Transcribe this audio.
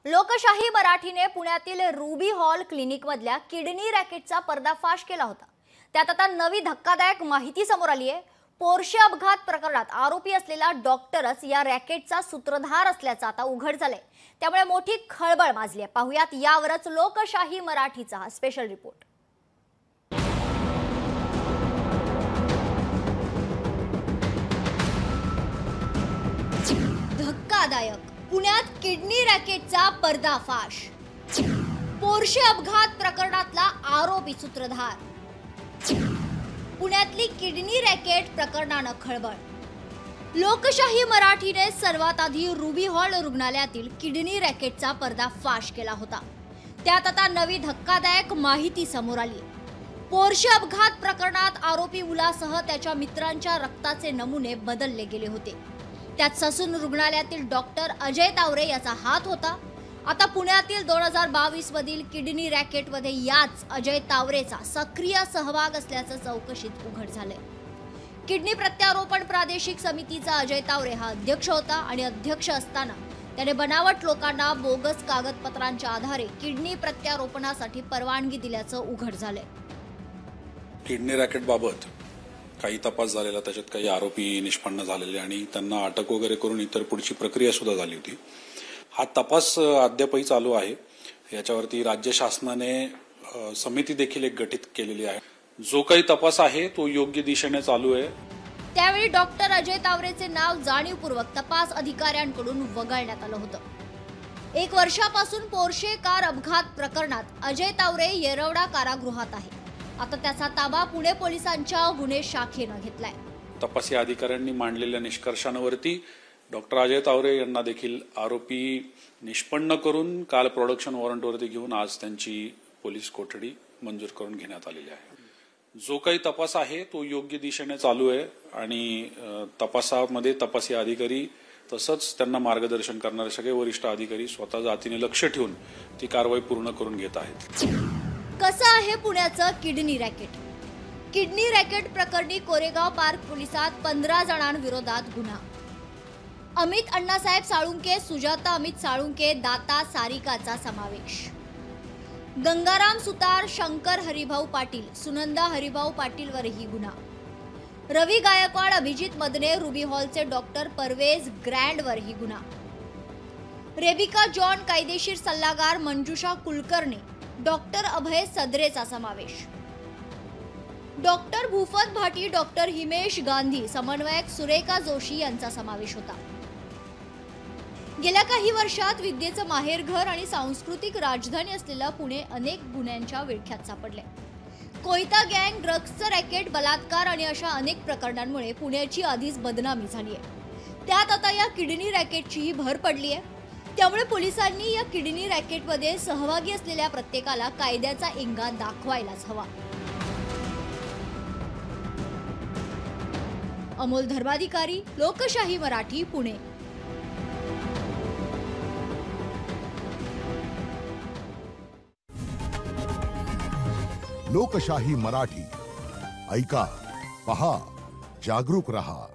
लोकशाही मराठीने पुण्यातील रुबी हॉल क्लिनिकमधल्या किडनी रॅकेटचा पर्दाफाश केला होता। त्यात आता नवी धक्कादायक माहिती समोर आली आहे। पोर्शे अपघात प्रकरणात आरोपी असलेला डॉक्टरच या रॅकेटचा सूत्रधार असल्याचं आता उघड झालंय। त्यामुळे मोठी खळबळ माजली आहे। पाहुयात यावरच लोकशाही मराठीचा हा स्पेशल रिपोर्ट। धक्कादायक, पुण्यात किडनी रॅकेटचा पर्दाफाश। पोर्शे अपघात प्रकरणातला आरोपी सूत्रधार। पुण्यातली किडनी रॅकेट प्रकरणानं खळबळ। लोकशाही मराठीने सर्वात आधी रुबी हॉल रुग्णालयातील किडनी रॅकेटचा पर्दाफाश केला होता। त्यात आता नवी धक्कादायक माहिती समोर आली। पोर्शे अपघात प्रकरणात आरोपी मुलासह त्याच्या मित्रांच्या रक्ताचे नमुने बदलले गेले होते। त्यात ससून रुग्णालयातील डॉक्टर अजय तावरे याचा हात होता। आता पुण्यातील 2022 मधील किडनी रॅकेटमध्ये याच अजय तावरेचा सक्रिय सहभाग असल्याचं चौकशीत उघड झालंय। किडनी प्रत्यारोपण प्रादेशिक समितीचा अजय तावरे हा अध्यक्ष होता आणि अध्यक्ष असताना त्याने बनावट लोकांना बोगस कागदपत्रांच्या आधारे किडनी प्रत्यारोपणासाठी परवानगी दिल्याचं उघड झालंय। किडनी रॅकेट बाबत काही तपास झालेला, त्याच्यात काही आरोपी निष्पन्न झालेले आणि त्यांना अटक वगैरे करून इतर पुढची प्रक्रिया सुद्धा झाली होती। हा तपास अद्यापही चालू आहे। याच्यावरती राज्य शासनाने समिती देखील एक गठीत केलेली आहे। जो काही तपास आहे तो योग्य दिशेने चालू आहे। त्यावेळी डॉक्टर अजय तावरेचे नाव जाणीवपूर्वक तपास अधिकाऱ्यांकडून वगळण्यात आलं होतं। 1 वर्षापासून पोर्शे कार अपघात प्रकरणात अजय तावरे येरवडा कारागृहात आहे। आता त्याचा ताबा पुणे पोलिसांच्या गुन्हे शाखेनं घेतलाय। तपासी अधिकाऱ्यांनी मांडलेल्या निष्कर्षांवरती डॉक्टर अजय तावरे यांना देखील आरोपी निष्पन्न करून काल प्रोडक्शन वॉरंटवरती घेऊन आज त्यांची पोलीस कोठडी मंजूर करून घेण्यात आलेली आहे। जो काही तपास आहे तो योग्य दिशेने चालू आहे आणि तपासामध्ये तपासी अधिकारी तसंच त्यांना मार्गदर्शन करणारे सगळे वरिष्ठ अधिकारी स्वतः जातीने लक्ष ठेवून ती कारवाई पूर्ण करून घेत आहेत। कसं आहे पुण्याचं किडनी रॅकेट? किडनी रॅकेट प्रकरणी कोरेगाव पार्क पोलिसात 15 जणांविरोधात गुन्हा। अमित अण्णासाहेब साळुंके, सुजाता अमित साळुंके, दाता सारिकाचा समावेश। गंगाराम सुतार, शंकर हरिभाऊ पाटील, सुनंदा हरिभाऊ पाटीलवरही गुन्हा। रवी गायकवाड, अभिजित मदने, रुबी हॉलचे डॉक्टर परवेज ग्रँडवरही गुन्हा। रेबिका जॉन, कायदेशीर सल्लागार मंजुषा कुलकर्णी, डॉक्टर अभय सदरेचा समावेश। डॉक्टर भूपत भाटी, डॉक्टर हिमेश गांधी, समन्वयक सुरेखा जोशी यांचा समावेश होता। गेल्या काही वर्षात विद्येचं माहेरघर आणि सांस्कृतिक राजधानी असलेला पुणे अनेक गुन्ह्यांच्या विळख्यात सापडले। कोयता गँग, ड्रग्सचं रॅकेट, बलात्कार आणि अशा अनेक प्रकरणांमुळे पुण्याची आधीच बदनामी झाली आहे। त्यात आता या किडनी रॅकेटचीही भर पडली आहे। त्यामुळे पोलिसांनी या किडनी रॅकेटमध्ये सहभागी असलेल्या प्रत्येकाला कायद्याचा इंगा दाखवायलाच हवा। अमोल धर्माधिकारी, लोकशाही मराठी, पुणे। लोकशाही मराठी ऐका, पहा, जागरूक रहा।